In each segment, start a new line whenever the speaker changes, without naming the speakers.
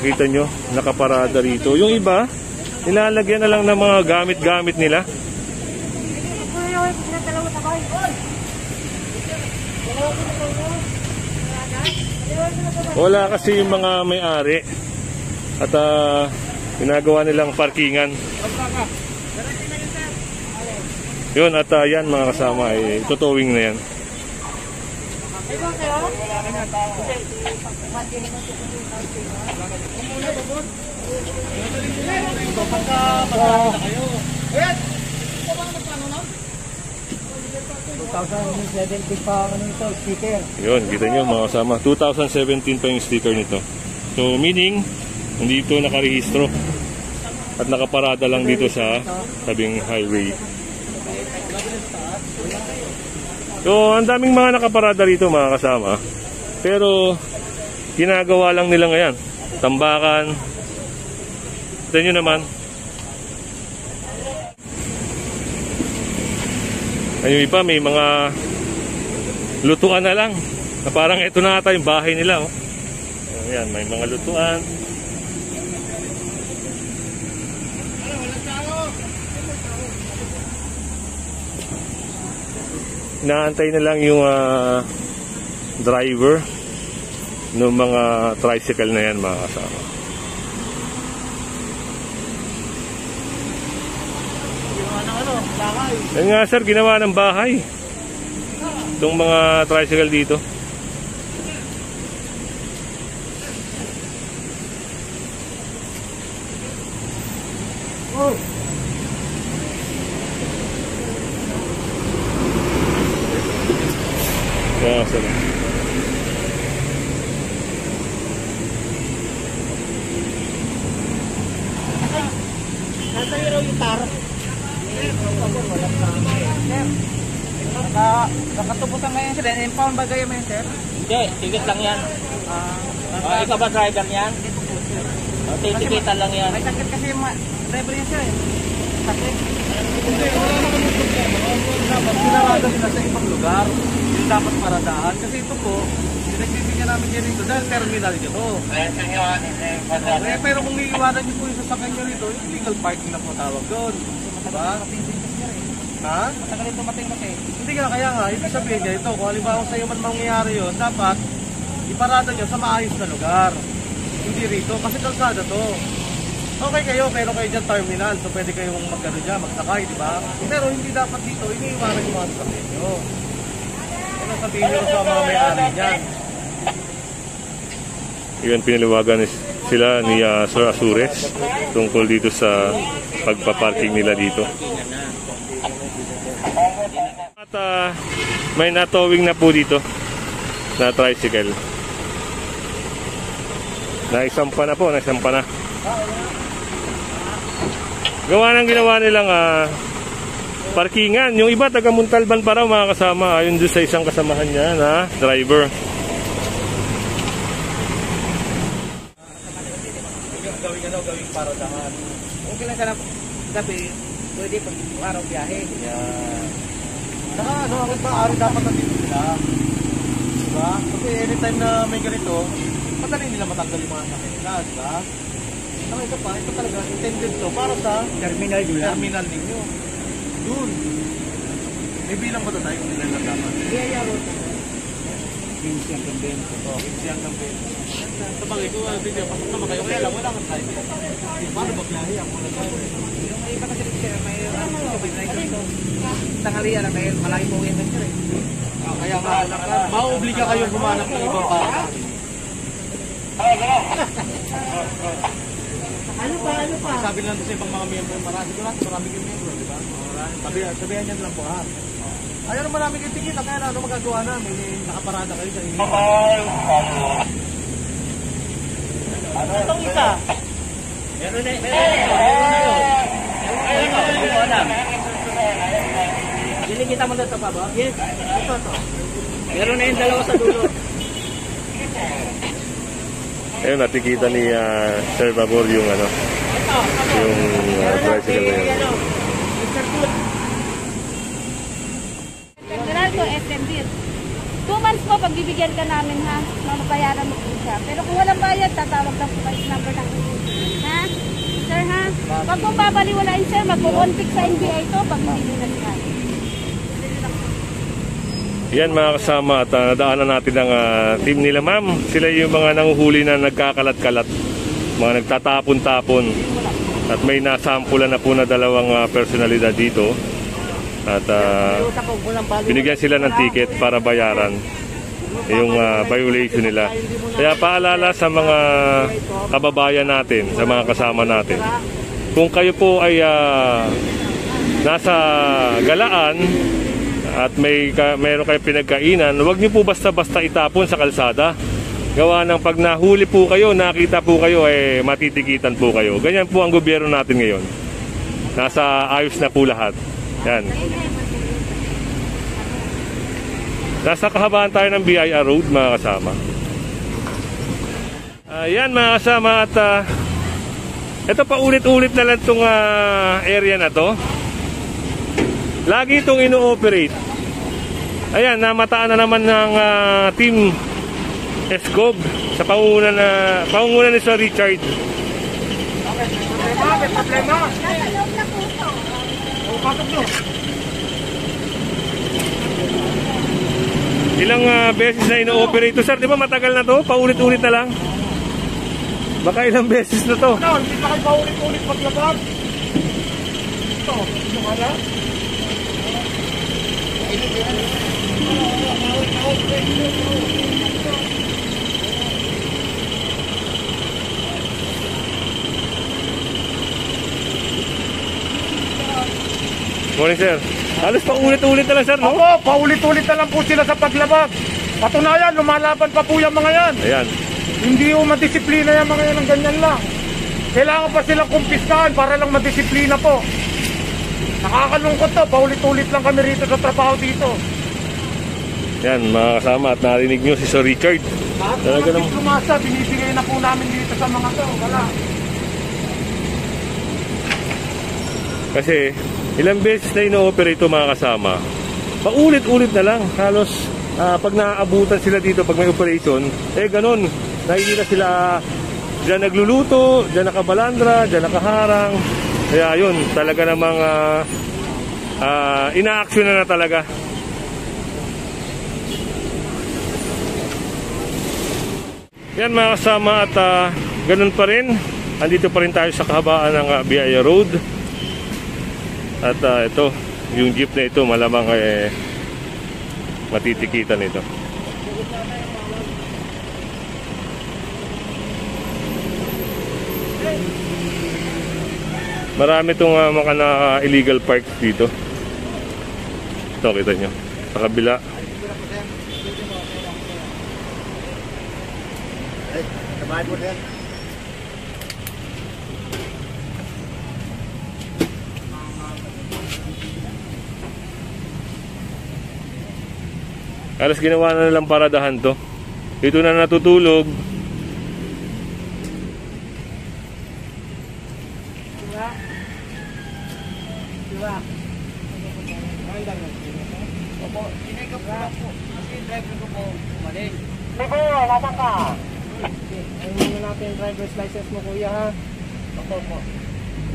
kita nyo, nakaparada rito. Yung iba, nilalagyan na lang ng mga gamit-gamit nila. Wala kasi yung mga may-ari. At ginagawa nilang parkingan. Yun, at yan mga kasama, tutowing na yan. Yun, kita nyo mga kasama, 2017 pa yung sticker nito. So meaning, hindi ito nakarehistro at nakaparada lang dito sa tabing highway. So ang daming mga nakaparada rito mga kasama, pero ginagawa lang nila ngayon tambakan. Ito nyo naman, ayun, iba may mga lutuan na lang na parang ito na ata yung bahay nila, oh. Ayan, may mga lutuan. Inaantay na lang yung driver ng mga tricycle na yan mga kasama. Yan nga sir, ginawa ng bahay itong mga tricycle dito. Yeah, sir.
Nasa hero yung taro. Nakatubusan ngayon sir. Impound ba kayo ngayon sir?
Hindi, ticket lang yan. Ikaw ba driver niyan? Titikitan lang yan.
May sakit kasi yung driver niya sir. Sakit.
Hindi, wala naman yung problema. Dapat pinarada sila sa ibang lugar. Yung dapat paradaan. Kasi ito po, pinagbibigyan namin kayo rito dahil terminal nyo to. Pero kung iiwanan nyo po yung sasakyan nyo rito, yung legal parking na po tawag doon. Diba? Ha?
Matagal yung dumating kasi.
Hindi ka, kaya nga, ibig sabihin niya ito, kung halimbawa sa iyo man mangyayari yun, dapat iparada nyo sa maayos na lugar. Hindi rito, kasi kalsada to. Okay kayo, pero kayo dyan terminal, so pwede kayong magkano dyan, magsakay, di ba? Pero hindi dapat dito, iniiwanan yung mga sasakyan nyo. Ano sabihin nyo sa mga may-ari dyan?
Yun, pinaliwagan sila ni Sir Azures tungkol dito sa pagpaparking nila dito. At may natowing na po dito na tricycle. Naisampa na po, naisampa na. Gawa ng ginawa nilang parkingan. Yung iba taga Montalban pa raw mga kasama, ayon doon sa isang kasamahan niya na driver.
Gawing paradahan.
Okay lang sana gabi. Pwede pag araw biyahe.
Yan. Saka ano, bakit maaari dapat nandito sila? Diba? Kasi anytime na may ganito, madali nila matanggal yung mga sakit nila, diba? Saka ito pa, ito talaga intended to para sa terminal ninyo. Yun. May bilang ba ito tayo kung nila lang dapat?
Biyaya road.
15 hanggang 20. Oh, 15 hanggang 20. Sa bagay ko, video, pasok naman kayo. Kaya lang, wala kang tayo. Paano ba biyahe? Ako na tayo.
Yung iba kasi sir, may tanghalian na may malaki po yung sir.
Kaya nga, mauobliga kayo humanap ng ibang para.
Ano pa?
Sabi lang sa ibang mga miyembro, marami kayong miyembro, di ba? Sabihan niya lang po, ha? Ayaw naman namin kayo tikita, kaya ano magagawa namin, nakaparada kayo sa inyo.
Itong isa.
Meron na yun.
Dili kita mo dito pa ba?
Yes.
Ito to.
Meron na yung dalawa sa dulo.
Ayun, natikita ni Sir Babor yung ano, yung tricycle na yun.
Federal to SMB. 2 months po pagbibigyan ka namin ha, mabayaran mo po siya. Pero kung walang bayad, tatawag lang po kayo sa number Pag kung babaliwalain sir, magkukontik sa NBI to pag hindi nila siya.
Yan mga kasama at nadaanan natin ang team nila ma'am. Sila yung mga nanguhuli na nagkakalat-kalat, mga nagtatapon-tapon. At may nasampulan na po na dalawang personalidad dito. At binigyan sila ng ticket para bayaran yung violation nila. Kaya paalala sa mga kababayan natin, sa mga kasama natin, kung kayo po ay nasa galaan at meron kayong pinagkainan, huwag niyo po basta-basta itapon sa kalsada. Gawa ng pag nahuli po kayo, nakita po kayo, matitikitan po kayo. Ganyan po ang gobyerno natin ngayon. Nasa ayos na po lahat. Yan. Nasa kahabaan tayo ng BIR Road mga kasama. Yan mga kasama at ito pa ulit-ulit na lang itong area na to. Lagi itong ino-operate. Ayan, namataan na naman ng team Escob sa pangunguna ni Sir Richard.
Problema.
Ilang beses na ino-operate to, sir? Di ba matagal na to? Paulit-ulit na lang? Baka ilang beses na to?
Ano, hindi pa kayo paulit-ulit paglabag. Ito, yung hala.
Morning, sir. Halos paulit-ulit na lang, sir, no?
Opo, paulit-ulit na lang po sila sa paglabag. Patunayan, lumalaban pa po yung mga yan.
Ayan.
Hindi yung madisiplina yung mga yan ng ganyan lang. Kailangan pa silang kumpiskahan para lang madisiplina po. Nakakalungkot to, paulit-ulit lang kami rito sa trabaho dito.
Yan, mga kasama at narinig nyo si Sir Richard.
Talaga naman. Lumasa, binibigay na po namin dito sa mga to. Wala.
Kasi ilang beses na ino-operate ito mga kasama. Paulit-ulit na lang. Halos pag naaabutan sila dito pag may operation, ganun. Nakikita sila dyan nagluluto, dyan nakabalandra, dyan nakaharang. Kaya yun, talaga namang ina-action na talaga. Yan mga kasama at ganun pa rin. Andito pa rin tayo sa kahabaan ng BIR Road. At ito, yung jeep na ito malamang matitikitan ito. Marami itong mga illegal park dito. Ito, kita nyo. Sa kabila. Alas ginawa na nilang paradahan to. Dito na natutulog.
Libo, nasaan ka? Ayun muna natin yung driver's license mo, kuya, ha? Opo.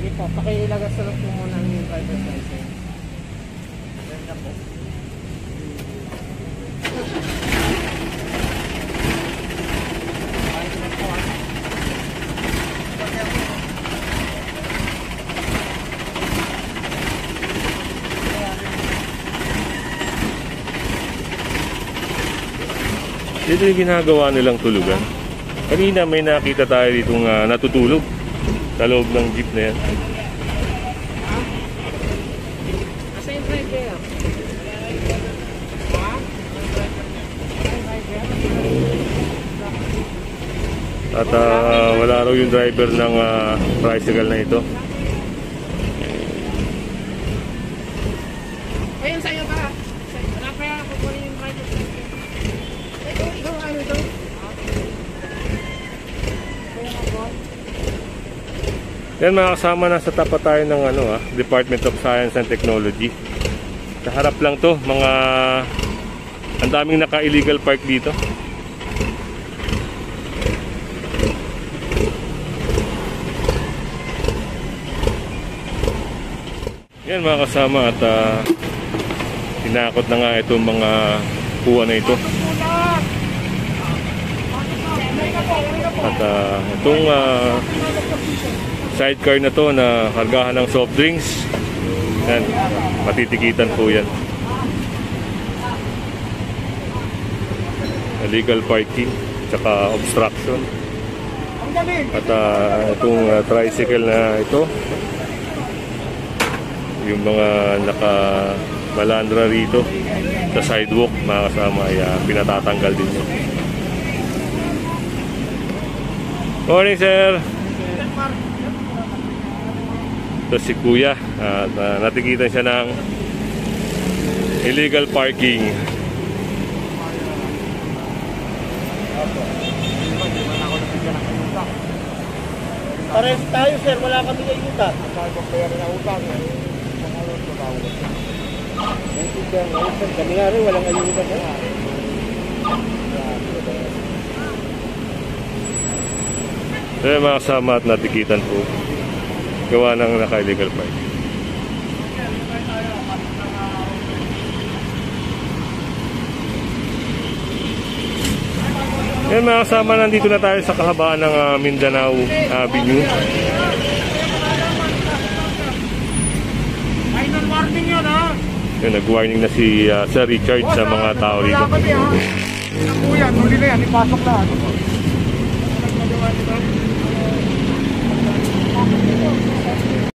Sige po, pakiilagas sa loob mo muna yung driver's license. Ayan na po.
Dito yung ginagawa nilang tulugan. Kanina may nakita tayo ditong natutulog sa loob ng jeep na yan.
Asa yung driver?
At wala raw yung driver ng tricycle na ito.
Ayun sa'yo ba? Wala pa yan, kukunin yung driver sa'yo. Ikaw ano ito?
Yan mga kasama, nasa tapat tayo ng Department of Science and Technology. Sa harap lang to, ang daming naka-illegal park dito. Yan mga kasama at tinakot na nga itong mga puwa na ito. At itong sidecar na to na kargahan ng soft drinks, yan, matitikitan po yan. Illegal parking tsaka obstruction. At itong tricycle na ito, yung mga naka-malandra rito sa sidewalk, mga kasama, ay pinatatanggal din yun. Morning, sir! Ito si Kuya at natikitan siya ng illegal parking.
Pares tayo sir, wala kami ayuda. Kami nga rin, walang ayuda.
So yung mga kasama at natikitan po, gawa ng naka-illegal parking. Yan mga kasama, nandito na tayo sa kahabaan ng Mindanao Avenue.
Final warning yun, ha?
Yan, nag-warning na si Sir Richard sa mga tao rito.
Kuya, huli na yan, ipasok lahat.